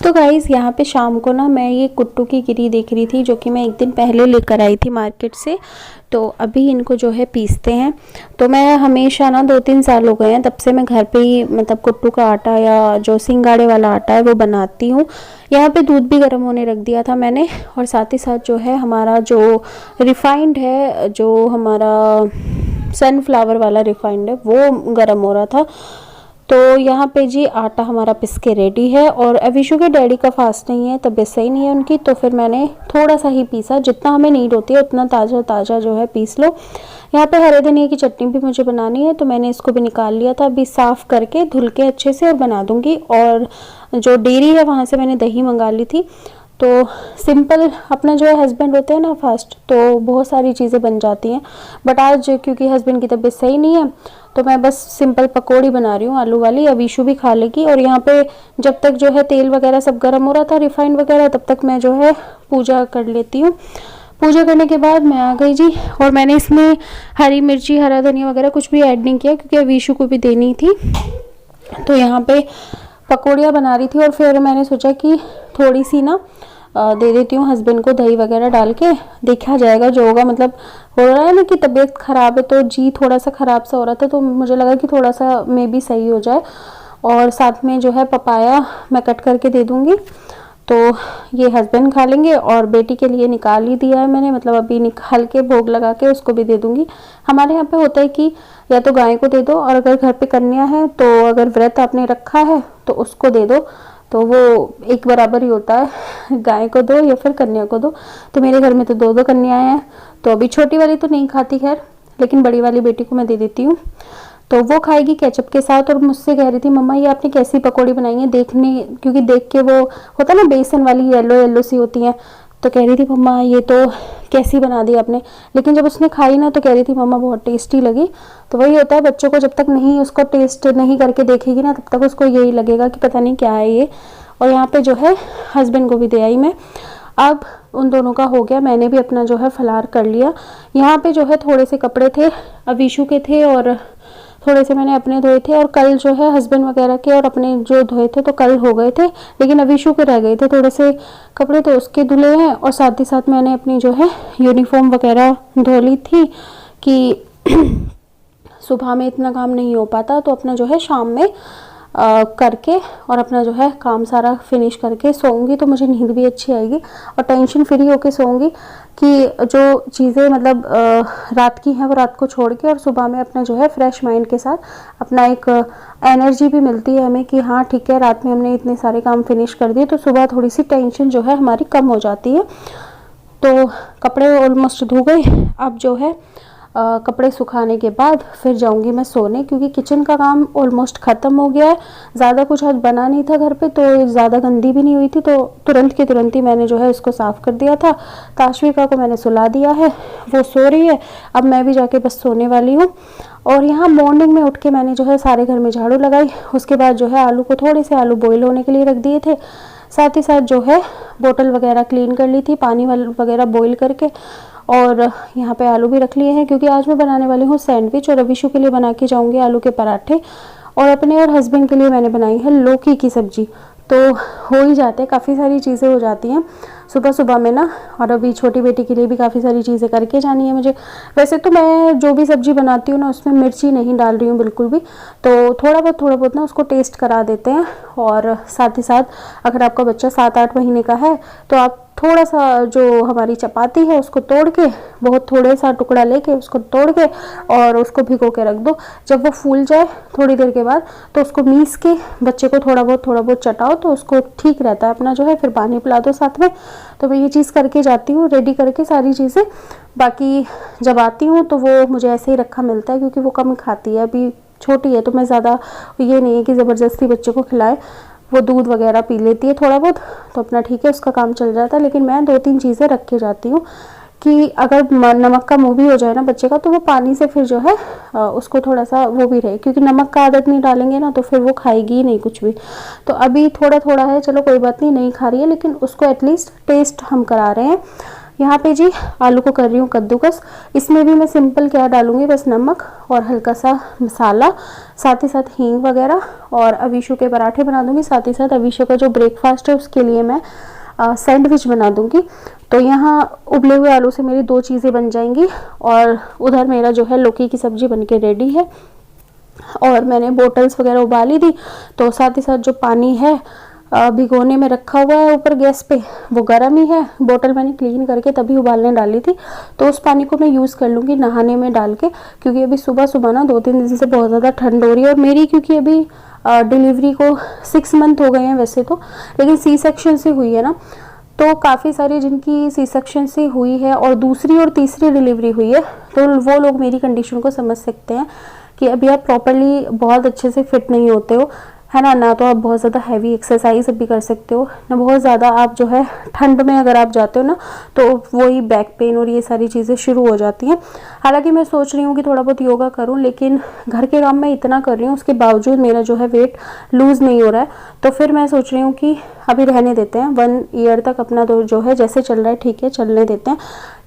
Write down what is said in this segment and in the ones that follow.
तो गाइज़ यहाँ पे शाम को ना मैं ये कुट्टू की गिरी देख रही थी, जो कि मैं एक दिन पहले लेकर आई थी मार्केट से। तो अभी इनको जो है पीसते हैं। तो मैं हमेशा ना 2-3 साल हो गए हैं तब से मैं घर पे ही मतलब कुट्टू का आटा या जो सिंगाड़े वाला आटा है वो बनाती हूँ। यहाँ पे दूध भी गर्म होने रख दिया था मैंने, और साथ ही साथ जो है हमारा जो रिफाइंड है, जो हमारा सनफ्लावर वाला रिफाइंड है, वो गर्म हो रहा था। तो यहाँ पे जी आटा हमारा पिस के रेडी है। और अविशु के डैडी का फास्ट नहीं है, तबीयत सही नहीं है उनकी, तो फिर मैंने थोड़ा सा ही पीसा, जितना हमें नीड होती है उतना ताज़ा ताज़ा जो है पीस लो। यहाँ पे हरे धनिया की चटनी भी मुझे बनानी है, तो मैंने इसको भी निकाल लिया था, अभी साफ़ करके धुल के अच्छे से और बना दूँगी। और जो डेयरी है वहाँ से मैंने दही मंगा ली थी। तो सिंपल अपना जो है हस्बैंड होते हैं ना फास्ट, तो बहुत सारी चीज़ें बन जाती हैं। बट आज क्योंकि हस्बैंड की तबीयत सही नहीं है, तो मैं बस सिंपल पकौड़ी बना रही हूँ आलू वाली। अविशु भी खा लेगी। और यहाँ पे जब तक जो है तेल वगैरह सब गर्म हो रहा था, रिफाइंड वगैरह, तब तक मैं जो है पूजा कर लेती हूँ। पूजा करने के बाद मैं आ गई जी। और मैंने इसमें हरी मिर्ची, हरा धनिया वगैरह कुछ भी ऐड नहीं किया, क्योंकि अविशु को भी देनी थी। तो यहाँ पे पकौड़ियाँ बना रही थी, और फिर मैंने सोचा कि थोड़ी सी ना दे देती हूँ हस्बैंड को, दही वगैरह डाल के। देखा जाएगा जो होगा। मतलब हो रहा है ना कि तबीयत ख़राब है, तो जी थोड़ा सा ख़राब सा हो रहा था, तो मुझे लगा कि थोड़ा सा मे भी सही हो जाए। और साथ में जो है पपाया मैं कट करके दे दूँगी, तो ये हस्बैंड खा लेंगे। और बेटी के लिए निकाल ही दिया है मैंने, मतलब अभी निकाल के भोग लगा के उसको भी दे दूँगी। हमारे यहाँ पे होता है कि या तो गाय को दे दो, और अगर घर पे कन्या है तो अगर व्रत आपने रखा है तो उसको दे दो, तो वो एक बराबर ही होता है, गाय को दो या फिर कन्या को दो। तो मेरे घर में तो 2-2 कन्याएं हैं, तो अभी छोटी वाली तो नहीं खाती खैर, लेकिन बड़ी वाली बेटी को मैं दे देती हूँ। तो वो खाएगी केचप के साथ। और मुझसे कह रही थी, मम्मा ये आपने कैसी पकौड़ी बनाई है, देखने, क्योंकि देख के वो होता ना बेसन वाली येलो येलो सी होती हैं, तो कह रही थी मम्मा ये तो कैसी बना दी आपने। लेकिन जब उसने खाई ना तो कह रही थी मम्मा बहुत टेस्टी लगी। तो वही होता है, बच्चों को जब तक नहीं उसको टेस्ट नहीं करके देखेगी ना, तब तक उसको यही लगेगा कि पता नहीं क्या है ये। और यहाँ पे जो है हस्बैंड को भी दे आई मैं। अब उन दोनों का हो गया, मैंने भी अपना जो है फलार कर लिया। यहाँ पे जो है थोड़े से कपड़े थे, अविशु के थे और थोड़े से मैंने अपने धोए थे, और कल जो है हस्बैंड वगैरह के और अपने जो धोए थे तो कल हो गए थे, लेकिन अविशु के रह गए थे थोड़े से कपड़े, तो उसके धुले हैं। और साथ ही साथ मैंने अपनी जो है यूनिफॉर्म वगैरह धो ली थी कि सुबह में इतना काम नहीं हो पाता, तो अपना जो है शाम में करके और अपना जो है काम सारा फिनिश करके सोऊंगी, तो मुझे नींद भी अच्छी आएगी और टेंशन फ्री होके सोऊंगी कि जो चीज़ें मतलब रात की हैं वो रात को छोड़ के, और सुबह में अपना जो है फ्रेश माइंड के साथ अपना एक एनर्जी भी मिलती है हमें कि हाँ ठीक है, रात में हमने इतने सारे काम फिनिश कर दिए, तो सुबह थोड़ी सी टेंशन जो है हमारी कम हो जाती है। तो कपड़े ऑलमोस्ट धो गए। अब जो है कपड़े सुखाने के बाद फिर जाऊंगी मैं सोने, क्योंकि किचन का काम ऑलमोस्ट ख़त्म हो गया है। ज़्यादा कुछ आज बना नहीं था घर पे, तो ज़्यादा गंदी भी नहीं हुई थी, तो तुरंत के तुरंत ही मैंने जो है उसको साफ़ कर दिया था। ताश्विका को मैंने सुला दिया है, वो सो रही है। अब मैं भी जाके बस सोने वाली हूँ। और यहाँ मॉर्निंग में उठ के मैंने जो है सारे घर में झाड़ू लगाई। उसके बाद जो है आलू को, थोड़े से आलू बॉयल होने के लिए रख दिए थे। साथ ही साथ जो है बोतल वगैरह क्लीन कर ली थी, पानी वगैरह बॉईल करके। और यहाँ पे आलू भी रख लिए हैं, क्योंकि आज मैं बनाने वाली हूँ सैंडविच, और अविशु के लिए बना के जाऊँगी आलू के पराठे। और अपने और हस्बैंड के लिए मैंने बनाई है लौकी की सब्जी। तो हो ही जाते हैं, काफ़ी सारी चीज़ें हो जाती हैं सुबह सुबह में ना। और अभी छोटी बेटी के लिए भी काफ़ी सारी चीज़ें करके जानी है मुझे। वैसे तो मैं जो भी सब्ज़ी बनाती हूँ ना, उसमें मिर्ची नहीं डाल रही हूँ बिल्कुल भी, तो थोड़ा बहुत ना उसको टेस्ट करा देते हैं। और साथ ही साथ अगर आपका बच्चा 7-8 महीने का है, तो आप थोड़ा सा जो हमारी चपाती है उसको तोड़ के, बहुत थोड़े सा टुकड़ा लेके उसको तोड़ के और उसको भिगो के रख दो। जब वो फूल जाए थोड़ी देर के बाद, तो उसको मीस के बच्चे को थोड़ा बहुत चटाओ, तो उसको ठीक रहता है अपना जो है। फिर पानी पिला दो साथ में। तो मैं ये चीज़ करके जाती हूँ, रेडी करके सारी चीज़ें। बाकी जब आती हूँ तो वो मुझे ऐसे ही रखा मिलता है, क्योंकि वो कम खाती है, अभी छोटी है, तो मैं ज़्यादा ये नहीं है कि ज़बरदस्ती बच्चे को खिलाए। वो दूध वगैरह पी लेती है थोड़ा बहुत, तो अपना ठीक है, उसका काम चल जाता है। लेकिन मैं 2-3 चीज़ें रख के जाती हूँ कि अगर नमक का मुँह भी हो जाए ना बच्चे का, तो वो पानी से फिर जो है उसको थोड़ा सा वो भी रहे, क्योंकि नमक का आदत नहीं डालेंगे ना तो फिर वो खाएगी ही नहीं कुछ भी। तो अभी थोड़ा थोड़ा है, चलो कोई बात नहीं, नहीं खा रही है, लेकिन उसको एटलीस्ट टेस्ट हम करा रहे हैं। यहाँ पे जी आलू को कर रही हूँ कद्दूकस। इसमें भी मैं सिंपल क्या डालूंगी, बस नमक और हल्का सा मसाला, साथ ही साथ हींग वगैरह, और अवीशु के पराठे बना दूंगी। साथ ही साथ अवीशु का जो ब्रेकफास्ट है उसके लिए मैं सैंडविच बना दूंगी। तो यहाँ उबले हुए आलू से मेरी 2 चीज़ें बन जाएंगी, और उधर मेरा जो है लौकी की सब्जी बनके रेडी है। और मैंने बोटल्स वगैरह उबाली थी, तो साथ ही साथ जो पानी है भिगोने में रखा हुआ है ऊपर गैस पे, वो गर्म ही है। बोतल मैंने क्लीन करके तभी उबालने डाली थी, तो उस पानी को मैं यूज़ कर लूँगी नहाने में डाल के, क्योंकि अभी सुबह सुबह ना 2-3 दिन से बहुत ज़्यादा ठंड हो रही है। और मेरी क्योंकि अभी डिलीवरी को 6 मंथ हो गए हैं वैसे तो, लेकिन सी सेक्शन से हुई है ना, तो काफ़ी सारी जिनकी सी सेक्शन से हुई है और दूसरी और तीसरी डिलीवरी हुई है, तो वो लोग मेरी कंडीशन को समझ सकते हैं कि अभी आप प्रॉपरली बहुत अच्छे से फिट नहीं होते हो, है ना तो आप बहुत ज़्यादा हैवी एक्सरसाइज भी कर सकते हो ना, बहुत ज़्यादा आप जो है ठंड में अगर आप जाते हो ना, तो वही बैक पेन और ये सारी चीज़ें शुरू हो जाती हैं। हालांकि मैं सोच रही हूँ कि थोड़ा बहुत योगा करूँ, लेकिन घर के काम में इतना कर रही हूँ, उसके बावजूद मेरा जो है वेट लूज़ नहीं हो रहा है। तो फिर मैं सोच रही हूँ कि अभी रहने देते हैं, 1 ईयर तक अपना तो जो है जैसे चल रहा है ठीक है, चलने देते हैं,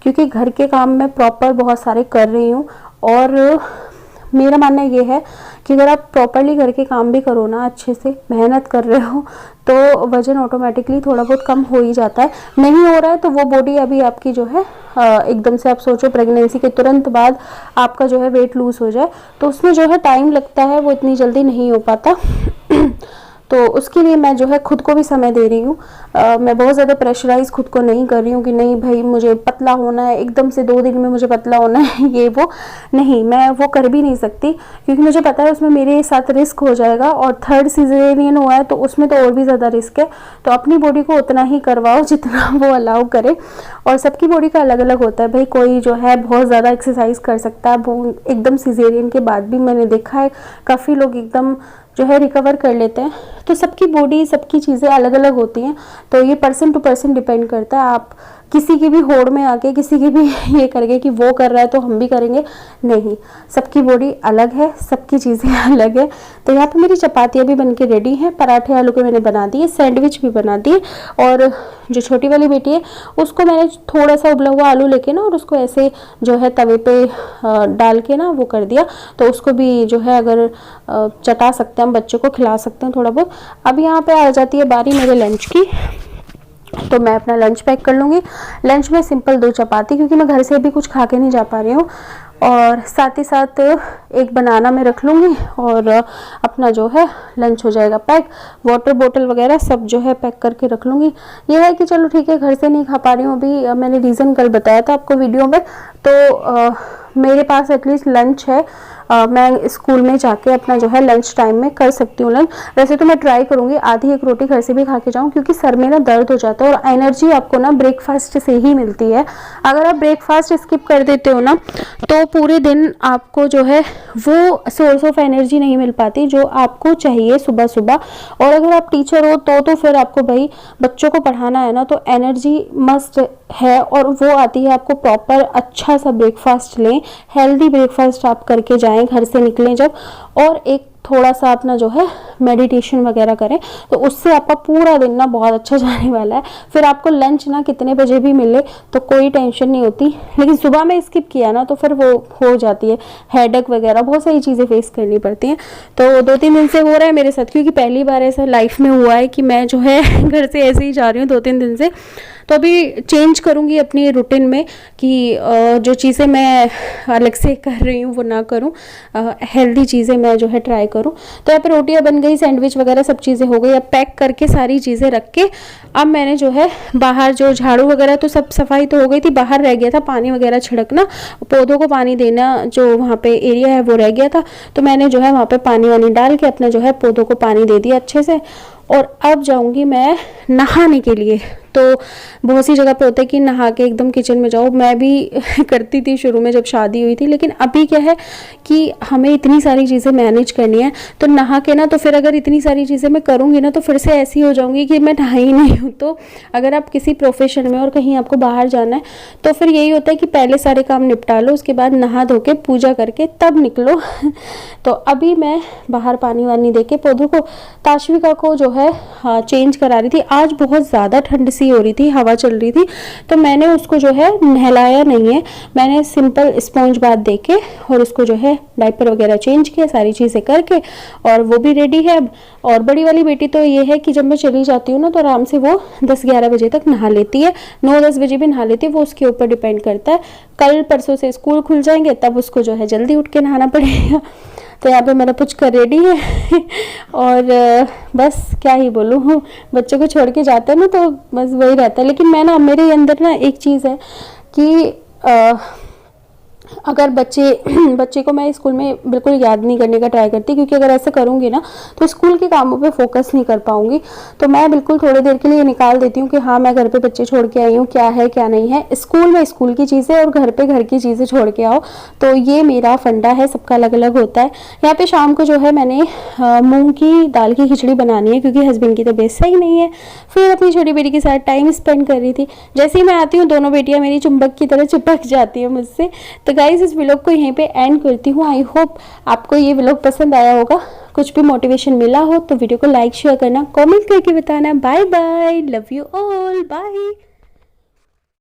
क्योंकि घर के काम मैं प्रॉपर बहुत सारे कर रही हूँ। और मेरा मानना ये है कि अगर आप प्रॉपरली घर के काम भी करो ना, अच्छे से मेहनत कर रहे हो, तो वज़न ऑटोमेटिकली थोड़ा बहुत कम हो ही जाता है। नहीं हो रहा है तो वो बॉडी अभी आपकी जो है एकदम से आप सोचो प्रेगनेंसी के तुरंत बाद आपका जो है वेट लूज़ हो जाए, तो उसमें जो है टाइम लगता है, वो इतनी जल्दी नहीं हो पाता। तो उसके लिए मैं जो है खुद को भी समय दे रही हूँ। मैं बहुत ज़्यादा प्रेशराइज़ खुद को नहीं कर रही हूँ कि नहीं भाई मुझे पतला होना है, एकदम से 2 दिन में मुझे पतला होना है, ये वो नहीं, मैं वो कर भी नहीं सकती, क्योंकि मुझे पता है उसमें मेरे साथ रिस्क हो जाएगा। और 3rd सीज़ेरियन हुआ है तो उसमें तो और भी ज़्यादा रिस्क है। तो अपनी बॉडी को उतना ही करवाओ जितना वो अलाउ करे, और सबकी बॉडी का अलग अलग होता है भाई। कोई जो है बहुत ज़्यादा एक्सरसाइज कर सकता है, वो एकदम सीज़ेरियन के बाद भी मैंने देखा है काफ़ी लोग एकदम जो है रिकवर कर लेते हैं। तो सबकी बॉडी, सबकी चीज़ें अलग अलग होती हैं, तो ये पर्सन टू पर्सन डिपेंड करता है। आप किसी की भी होड़ में आके किसी की भी ये करके कि वो कर रहा है तो हम भी करेंगे, नहीं, सबकी बॉडी अलग है, सबकी चीज़ें अलग है। तो यहाँ पे मेरी चपातियाँ भी बनके रेडी हैं, पराठे आलू के मैंने बना दिए, सैंडविच भी बना दिए। और जो छोटी वाली बेटी है उसको मैंने थोड़ा सा उबला हुआ आलू लेके ना, और उसको ऐसे जो है तवे पे डाल के ना वो कर दिया, तो उसको भी जो है अगर चटा सकते हैं हम, बच्चों को खिला सकते हैं थोड़ा बहुत। अब यहाँ पे आ जाती है बारी मेरे लंच की, तो मैं अपना लंच पैक कर लूँगी। लंच में सिंपल 2 चपाती, क्योंकि मैं घर से भी कुछ खा के नहीं जा पा रही हूँ, और साथ ही साथ एक बनाना मैं रख लूँगी, और अपना जो है लंच हो जाएगा पैक। वाटर बोतल वगैरह सब जो है पैक करके रख लूँगी। ये है कि चलो ठीक है, घर से नहीं खा पा रही हूँ अभी, मैंने रीज़न कल बताया था आपको वीडियो में, तो मेरे पास एटलीस्ट लंच है। मैं स्कूल में जाके अपना जो है लंच टाइम में कर सकती हूँ लंच। वैसे तो मैं ट्राई करूँगी आधी 1 रोटी घर से भी खा के जाऊँ, क्योंकि सर में ना दर्द हो जाता है, और एनर्जी आपको ना ब्रेकफास्ट से ही मिलती है। अगर आप ब्रेकफास्ट स्किप कर देते हो ना, तो पूरे दिन आपको जो है वो सोर्स ऑफ एनर्जी नहीं मिल पाती जो आपको चाहिए सुबह सुबह। और अगर आप टीचर हो तो फिर आपको भाई बच्चों को पढ़ाना है ना, तो एनर्जी मस्ट है, और वो आती है आपको प्रॉपर अच्छा सा ब्रेकफास्ट लें, हेल्दी ब्रेकफास्ट आप करके जाएं घर से निकलें जब, और एक थोड़ा सा अपना जो है मेडिटेशन वगैरह करें, तो उससे आपका पूरा दिन ना बहुत अच्छा जाने वाला है। फिर आपको लंच ना कितने बजे भी मिले तो कोई टेंशन नहीं होती, लेकिन सुबह में स्किप किया ना तो फिर वो हो जाती है हेडेक वगैरह, बहुत सारी चीज़ें फेस करनी पड़ती हैं। तो 2-3 दिन से हो रहा है मेरे साथ, क्योंकि पहली बार ऐसा लाइफ में हुआ है कि मैं जो है घर से ऐसे ही जा रही हूँ 2-3 दिन से। तो अभी चेंज करूँगी अपनी रूटीन में कि जो चीज़ें मैं अलग से कर रही हूँ वो ना करूँ, हेल्दी चीज़ें मैं जो है ट्राई करूँ। तो यहाँ पर रोटियाँ बन गई, सैंडविच वगैरह सब चीज़ें हो गई। अब पैक करके सारी चीज़ें रख के अब मैंने जो है बाहर जो झाड़ू वगैरह तो सब सफाई तो हो गई थी, बाहर रह गया था पानी वगैरह छिड़कना, पौधों को पानी देना, जो वहाँ पे एरिया है वो रह गया था। तो मैंने जो है वहाँ पे पानी वानी डाल के अपना जो है पौधों को पानी दे दिया अच्छे से। और अब जाऊंगी मैं नहाने के लिए। तो बहुत सी जगह पे होता है कि नहा के एकदम किचन में जाओ, मैं भी करती थी शुरू में जब शादी हुई थी, लेकिन अभी क्या है कि हमें इतनी सारी चीज़ें मैनेज करनी है, तो नहा के ना, तो फिर अगर इतनी सारी चीज़ें मैं करूँगी ना तो फिर से ऐसी हो जाऊँगी कि मैं नहाई नहीं हूँ। तो अगर आप किसी प्रोफेशन में और कहीं आपको बाहर जाना है तो फिर यही होता है कि पहले सारे काम निपटा लो, उसके बाद नहा धो के पूजा करके तब निकलो। तो अभी मैं बाहर पानी वानी दे के पौधों को, ताश्विका को जो है चेंज करा रही थी। आज बहुत ज़्यादा ठंड सी सी हो रही थी, हवा चल रही थी, तो मैंने उसको जो है नहलाया नहीं है, मैंने सिंपल स्पॉन्ज बाथ दे के और उसको जो है डायपर वगैरह चेंज किया, सारी चीज़ें करके, और वो भी रेडी है अब। और बड़ी वाली बेटी तो ये है कि जब मैं चली जाती हूँ ना तो आराम से वो 10-11 बजे तक नहा लेती है, 9-10 बजे भी नहा लेती है, वो उसके ऊपर डिपेंड करता है। कल परसों से स्कूल खुल जाएंगे तब उसको जो है जल्दी उठ के नहाना पड़ेगा। तो यहाँ पे मेरा पुचका रेडी है और बस क्या ही बोलूँ, बच्चों को छोड़ के जाते हैं ना तो बस वही रहता है। लेकिन मैं ना, मेरे अंदर ना एक चीज़ है कि अगर बच्चे को मैं स्कूल में बिल्कुल याद नहीं करने का ट्राई करती, क्योंकि अगर ऐसा करूँगी ना तो स्कूल के कामों पे फोकस नहीं कर पाऊँगी। तो मैं बिल्कुल थोड़ी देर के लिए निकाल देती हूँ कि हाँ मैं घर पे बच्चे छोड़ के आई हूँ, क्या है क्या नहीं है। स्कूल में स्कूल की चीज़ें और घर पे घर की चीज़ें छोड़ के आओ, तो ये मेरा फंडा है, सबका अलग अलग होता है। यहाँ पे शाम को जो है मैंने मूँग की दाल की खिचड़ी बनानी है, क्योंकि हस्बैंड की तबीयत सही नहीं है। फिर अपनी छोटी बेटी के साथ टाइम स्पेंड कर रही थी। जैसे ही मैं आती हूँ दोनों बेटियाँ मेरी चुंबक की तरह चिपक जाती है मुझसे। तो गाइस इस व्लॉग को यहीं पे एंड करती हूँ। आई होप आपको ये व्लॉग पसंद आया होगा, कुछ भी मोटिवेशन मिला हो तो वीडियो को लाइक शेयर करना, कमेंट करके बताना। Bye bye, love you all, bye.